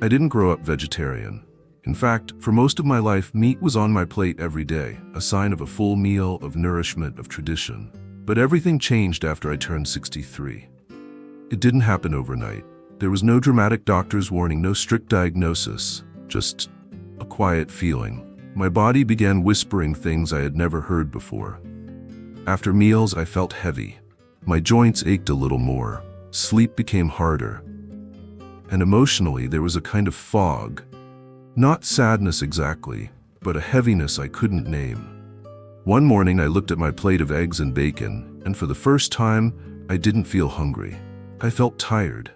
I didn't grow up vegetarian. In fact, for most of my life, meat was on my plate every day, a sign of a full meal, of nourishment, of tradition. But everything changed after I turned 63. It didn't happen overnight. There was no dramatic doctor's warning, no strict diagnosis, just a quiet feeling. My body began whispering things I had never heard before. After meals, I felt heavy. My joints ached a little more. Sleep became harder. And emotionally, there was a kind of fog. Not sadness exactly, but a heaviness I couldn't name. One morning, I looked at my plate of eggs and bacon, and for the first time, I didn't feel hungry. I felt tired.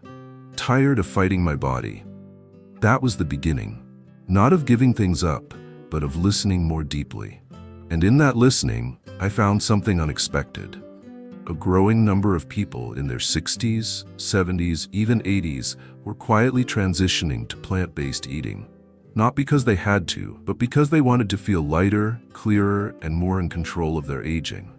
Tired of fighting my body. That was the beginning. Not of giving things up, but of listening more deeply. And in that listening, I found something unexpected. A growing number of people in their 60s, 70s, even 80s were quietly transitioning to plant-based eating. Not because they had to, but because they wanted to feel lighter, clearer, and more in control of their aging.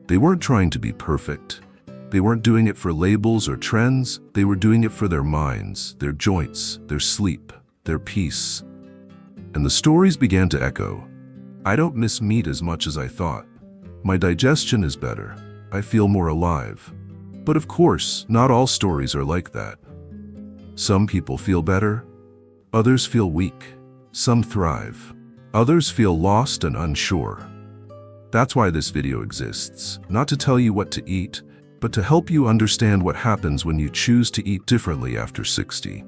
They weren't trying to be perfect. They weren't doing it for labels or trends. They were doing it for their minds, their joints, their sleep, their peace. And the stories began to echo. I don't miss meat as much as I thought. My digestion is better. I feel more alive. But of course, not all stories are like that. Some people feel better. Others feel weak. Some thrive. Others feel lost and unsure. That's why this video exists. Not to tell you what to eat, but to help you understand what happens when you choose to eat differently after 60.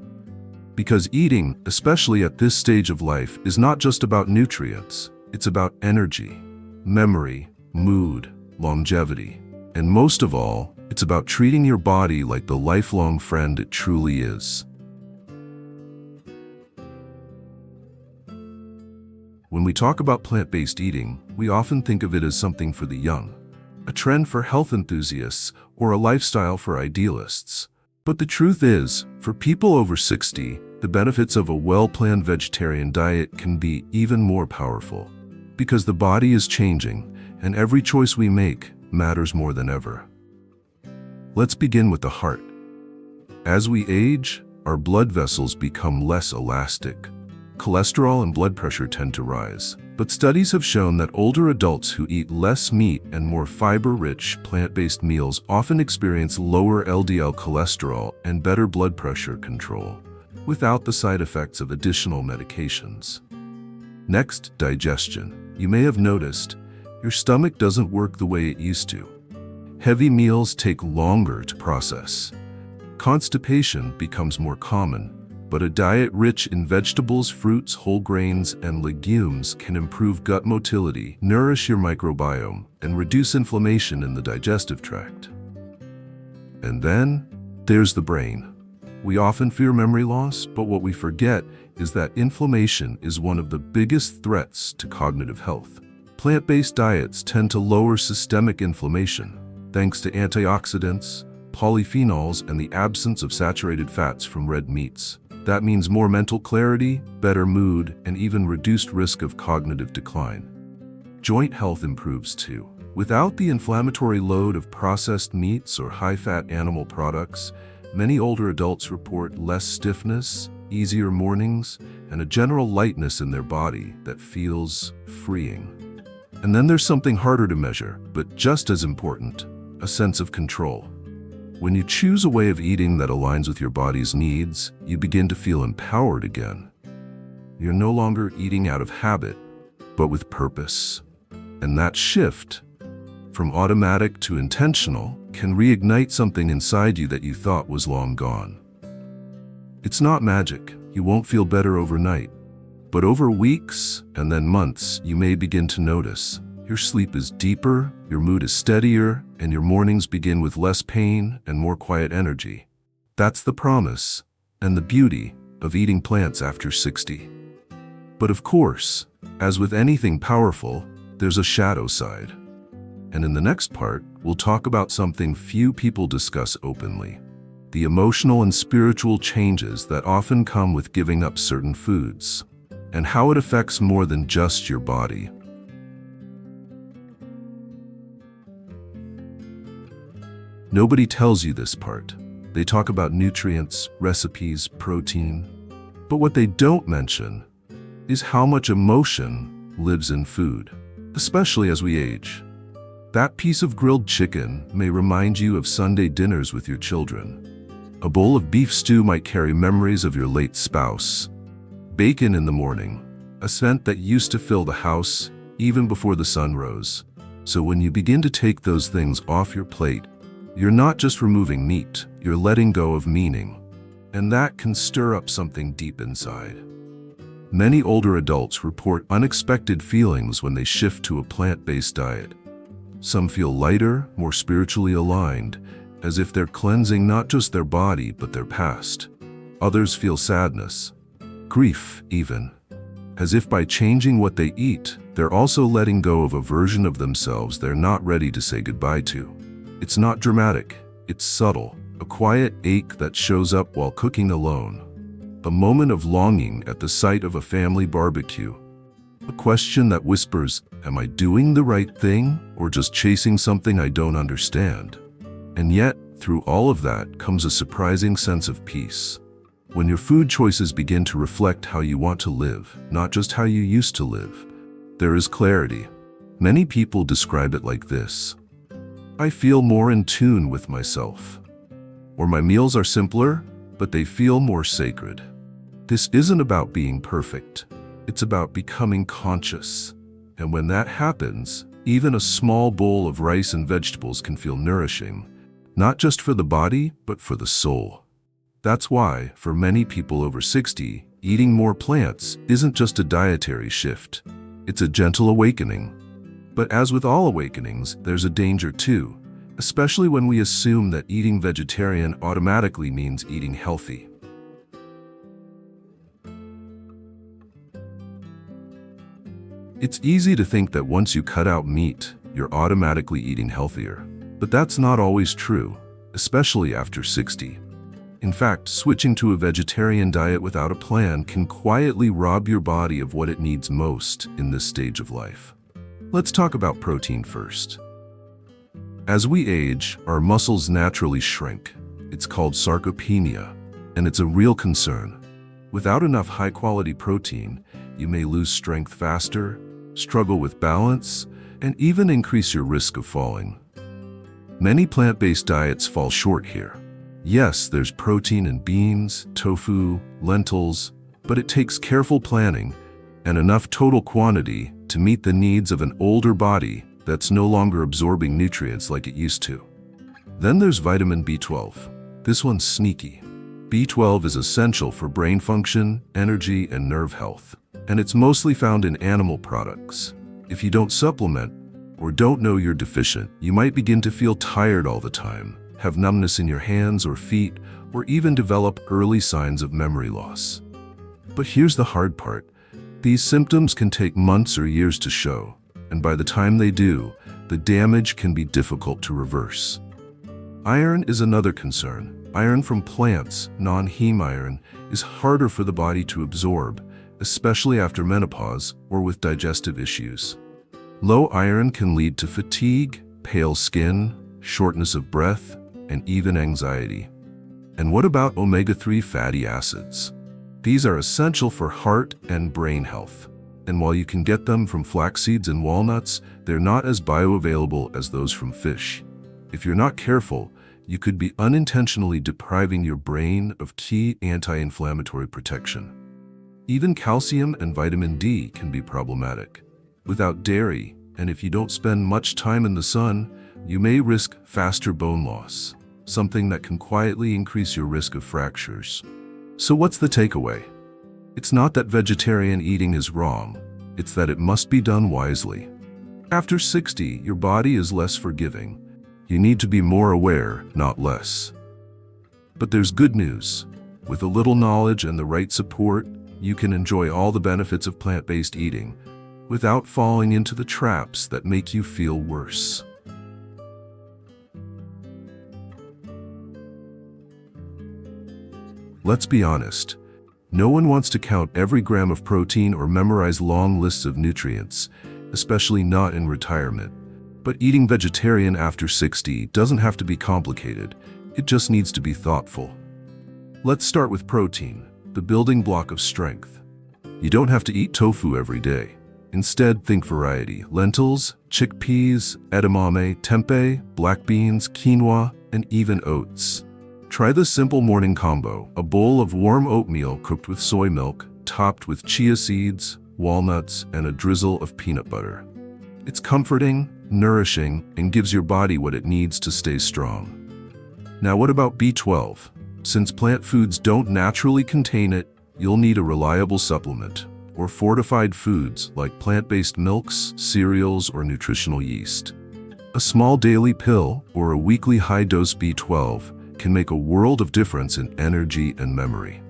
Because eating, especially at this stage of life, is not just about nutrients. It's about energy, memory, mood, longevity. And most of all, it's about treating your body like the lifelong friend it truly is. When we talk about plant-based eating, we often think of it as something for the young, a trend for health enthusiasts, or a lifestyle for idealists. But the truth is, for people over 60, the benefits of a well-planned vegetarian diet can be even more powerful. Because the body is changing, and every choice we make matters more than ever. Let's begin with the heart. As we age, our blood vessels become less elastic. Cholesterol and blood pressure tend to rise. But studies have shown that older adults who eat less meat and more fiber-rich, plant-based meals often experience lower LDL cholesterol and better blood pressure control, without the side effects of additional medications. Next, digestion. You may have noticed, your stomach doesn't work the way it used to. Heavy meals take longer to process. Constipation becomes more common. But a diet rich in vegetables, fruits, whole grains, and legumes can improve gut motility, nourish your microbiome, and reduce inflammation in the digestive tract. And then, there's the brain. We often fear memory loss, but what we forget is that inflammation is one of the biggest threats to cognitive health. Plant-based diets tend to lower systemic inflammation, thanks to antioxidants, polyphenols, and the absence of saturated fats from red meats. That means more mental clarity, better mood, and even reduced risk of cognitive decline. Joint health improves too. Without the inflammatory load of processed meats or high-fat animal products, many older adults report less stiffness, easier mornings, and a general lightness in their body that feels freeing. And then there's something harder to measure, but just as important, a sense of control. When you choose a way of eating that aligns with your body's needs, you begin to feel empowered again. You're no longer eating out of habit, but with purpose. And that shift, from automatic to intentional, can reignite something inside you that you thought was long gone. It's not magic. You won't feel better overnight. But over weeks and then months, you may begin to notice. Your sleep is deeper, your mood is steadier, and your mornings begin with less pain and more quiet energy. That's the promise and the beauty of eating plants after 60. But of course, as with anything powerful, there's a shadow side. And in the next part, we'll talk about something few people discuss openly: the emotional and spiritual changes that often come with giving up certain foods, and how it affects more than just your body. Nobody tells you this part. They talk about nutrients, recipes, protein. But what they don't mention is how much emotion lives in food, especially as we age. That piece of grilled chicken may remind you of Sunday dinners with your children. A bowl of beef stew might carry memories of your late spouse. Bacon in the morning, a scent that used to fill the house even before the sun rose. So when you begin to take those things off your plate, you're not just removing meat, you're letting go of meaning. And that can stir up something deep inside. Many older adults report unexpected feelings when they shift to a plant-based diet. Some feel lighter, more spiritually aligned, as if they're cleansing not just their body but their past. Others feel sadness, grief even, as if by changing what they eat, they're also letting go of a version of themselves they're not ready to say goodbye to. It's not dramatic, it's subtle, a quiet ache that shows up while cooking alone. A moment of longing at the sight of a family barbecue. A question that whispers, am I doing the right thing or just chasing something I don't understand? And yet, through all of that comes a surprising sense of peace. When your food choices begin to reflect how you want to live, not just how you used to live, there is clarity. Many people describe it like this: I feel more in tune with myself. Or my meals are simpler, but they feel more sacred. This isn't about being perfect. It's about becoming conscious. And when that happens, even a small bowl of rice and vegetables can feel nourishing, not just for the body, but for the soul. That's why, for many people over 60, eating more plants isn't just a dietary shift. It's a gentle awakening. But as with all awakenings, there's a danger too, especially when we assume that eating vegetarian automatically means eating healthy. It's easy to think that once you cut out meat, you're automatically eating healthier. But that's not always true, especially after 60. In fact, switching to a vegetarian diet without a plan can quietly rob your body of what it needs most in this stage of life. Let's talk about protein first. As we age, our muscles naturally shrink. It's called sarcopenia, and it's a real concern. Without enough high-quality protein, you may lose strength faster, struggle with balance, and even increase your risk of falling. Many plant-based diets fall short here. Yes, there's protein in beans, tofu, lentils, but it takes careful planning and enough total quantity to meet the needs of an older body that's no longer absorbing nutrients like it used to. Then there's vitamin B12. This one's sneaky. B12 is essential for brain function, energy, and nerve health, and it's mostly found in animal products. If you don't supplement or don't know you're deficient, you might begin to feel tired all the time, have numbness in your hands or feet, or even develop early signs of memory loss. But here's the hard part. These symptoms can take months or years to show, and by the time they do, the damage can be difficult to reverse. Iron is another concern. Iron from plants, non-heme iron, is harder for the body to absorb, especially after menopause or with digestive issues. Low iron can lead to fatigue, pale skin, shortness of breath, and even anxiety. And what about omega-3 fatty acids? These are essential for heart and brain health. And while you can get them from flax seeds and walnuts, they're not as bioavailable as those from fish. If you're not careful, you could be unintentionally depriving your brain of key anti-inflammatory protection. Even calcium and vitamin D can be problematic. Without dairy, and if you don't spend much time in the sun, you may risk faster bone loss, something that can quietly increase your risk of fractures. So what's the takeaway? It's not that vegetarian eating is wrong, it's that it must be done wisely. After 60, your body is less forgiving. You need to be more aware, not less. But there's good news. With a little knowledge and the right support, you can enjoy all the benefits of plant-based eating without falling into the traps that make you feel worse. Let's be honest. No one wants to count every gram of protein or memorize long lists of nutrients, especially not in retirement. But eating vegetarian after 60 doesn't have to be complicated. It just needs to be thoughtful. Let's start with protein, the building block of strength. You don't have to eat tofu every day. Instead, think variety: lentils, chickpeas, edamame, tempeh, black beans, quinoa, and even oats. Try the simple morning combo: a bowl of warm oatmeal cooked with soy milk, topped with chia seeds, walnuts, and a drizzle of peanut butter. It's comforting, nourishing, and gives your body what it needs to stay strong. Now what about B12? Since plant foods don't naturally contain it, you'll need a reliable supplement, or fortified foods like plant-based milks, cereals, or nutritional yeast. A small daily pill or a weekly high-dose B12 can make a world of difference in energy and memory.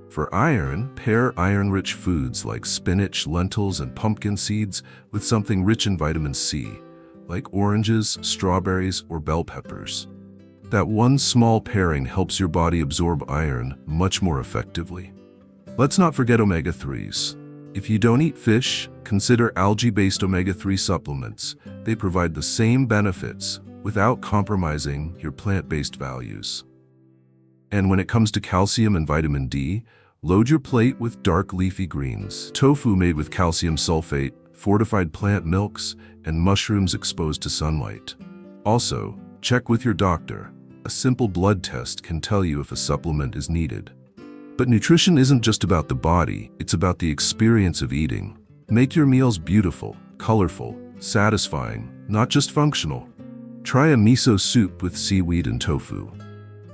For iron, pair iron-rich foods like spinach, lentils, and pumpkin seeds with something rich in vitamin C, like oranges, strawberries, or bell peppers. That one small pairing helps your body absorb iron much more effectively. Let's not forget omega-3s. If you don't eat fish, consider algae-based omega-3 supplements. They provide the same benefits without compromising your plant-based values. And when it comes to calcium and vitamin D, load your plate with dark leafy greens, tofu made with calcium sulfate, fortified plant milks, and mushrooms exposed to sunlight. Also, check with your doctor. A simple blood test can tell you if a supplement is needed. But nutrition isn't just about the body, it's about the experience of eating. Make your meals beautiful, colorful, satisfying, not just functional. Try a miso soup with seaweed and tofu,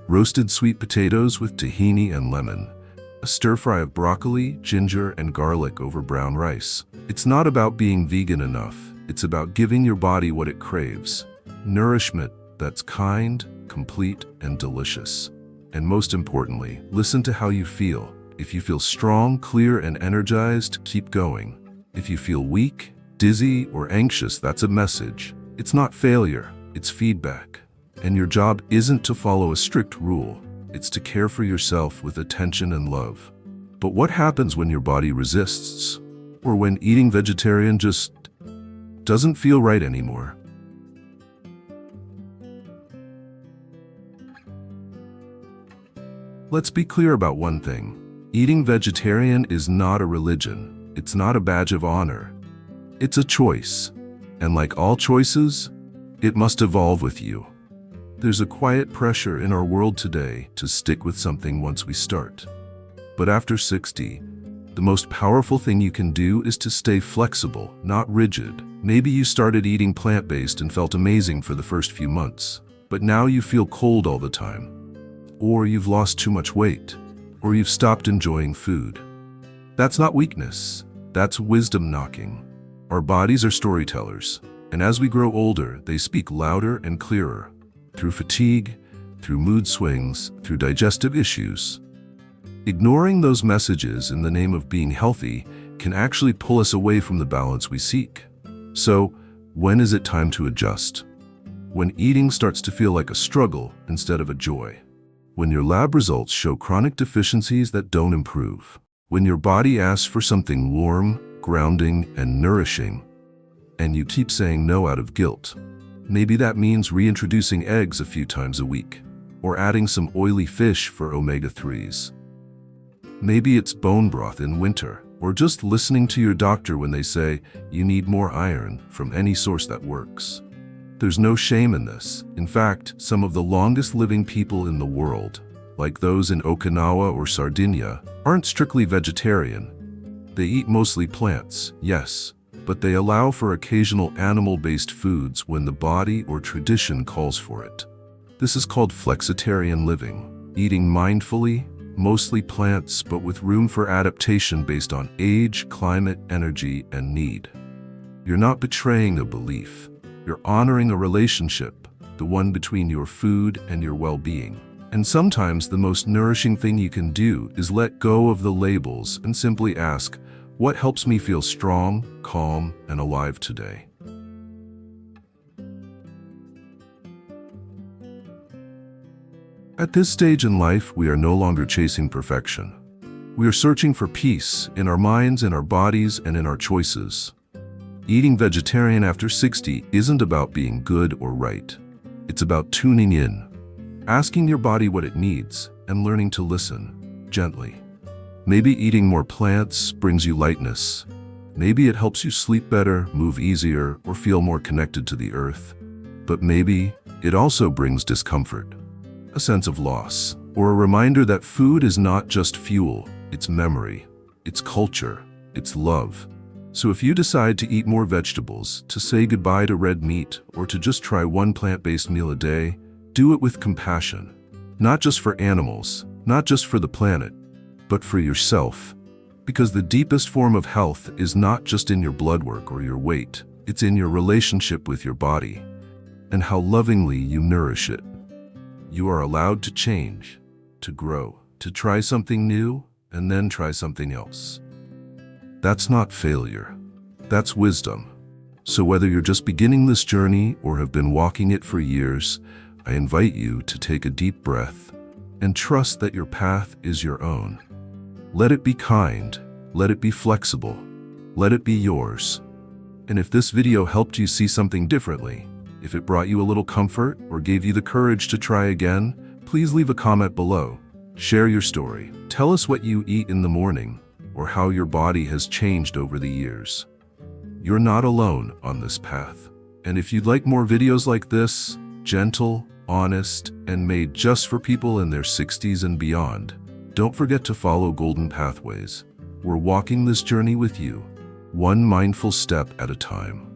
roasted sweet potatoes with tahini and lemon, a stir-fry of broccoli, ginger, and garlic over brown rice. It's not about being vegan enough, it's about giving your body what it craves. Nourishment that's kind, complete, and delicious. And most importantly, listen to how you feel. If you feel strong, clear, and energized, keep going. If you feel weak, dizzy, or anxious, that's a message. It's not failure, it's feedback. And your job isn't to follow a strict rule, it's to care for yourself with attention and love. But what happens when your body resists? Or when eating vegetarian just doesn't feel right anymore? Let's be clear about one thing. Eating vegetarian is not a religion. It's not a badge of honor. It's a choice. And like all choices, it must evolve with you. There's a quiet pressure in our world today to stick with something once we start. But after 60, the most powerful thing you can do is to stay flexible, not rigid. Maybe you started eating plant-based and felt amazing for the first few months, but now you feel cold all the time. Or you've lost too much weight, or you've stopped enjoying food. That's not weakness, that's wisdom knocking. Our bodies are storytellers, and as we grow older, they speak louder and clearer, through fatigue, through mood swings, through digestive issues. Ignoring those messages in the name of being healthy can actually pull us away from the balance we seek. So, when is it time to adjust? When eating starts to feel like a struggle instead of a joy. When your lab results show chronic deficiencies that don't improve. When your body asks for something warm, grounding, and nourishing, and you keep saying no out of guilt. Maybe that means reintroducing eggs a few times a week, or adding some oily fish for omega-3s. Maybe it's bone broth in winter, or just listening to your doctor when they say you need more iron from any source that works. There's no shame in this. In fact, some of the longest living people in the world, like those in Okinawa or Sardinia, aren't strictly vegetarian. They eat mostly plants, yes, but they allow for occasional animal-based foods when the body or tradition calls for it. This is called flexitarian living, eating mindfully, mostly plants but with room for adaptation based on age, climate, energy, and need. You're not betraying a belief. You're honoring a relationship, the one between your food and your well-being. And sometimes the most nourishing thing you can do is let go of the labels and simply ask, what helps me feel strong, calm, and alive today? At this stage in life, we are no longer chasing perfection. We are searching for peace in our minds, in our bodies, and in our choices. Eating vegetarian after 60 isn't about being good or right. It's about tuning in, asking your body what it needs, and learning to listen gently. Maybe eating more plants brings you lightness. Maybe it helps you sleep better, move easier, or feel more connected to the earth. But maybe it also brings discomfort, a sense of loss, or a reminder that food is not just fuel, it's memory, it's culture, it's love. So if you decide to eat more vegetables, to say goodbye to red meat, or to just try one plant-based meal a day, do it with compassion. Not just for animals, not just for the planet, but for yourself. Because the deepest form of health is not just in your blood work or your weight, it's in your relationship with your body, and how lovingly you nourish it. You are allowed to change, to grow, to try something new, and then try something else. That's not failure. That's wisdom. So whether you're just beginning this journey or have been walking it for years, I invite you to take a deep breath and trust that your path is your own. Let it be kind, let it be flexible, let it be yours. And if this video helped you see something differently, if it brought you a little comfort or gave you the courage to try again, please leave a comment below. Share your story. Tell us what you eat in the morning or how your body has changed over the years. You're not alone on this path. And if you'd like more videos like this, gentle, honest, and made just for people in their 60s and beyond, don't forget to follow Golden Pathways. We're walking this journey with you, one mindful step at a time.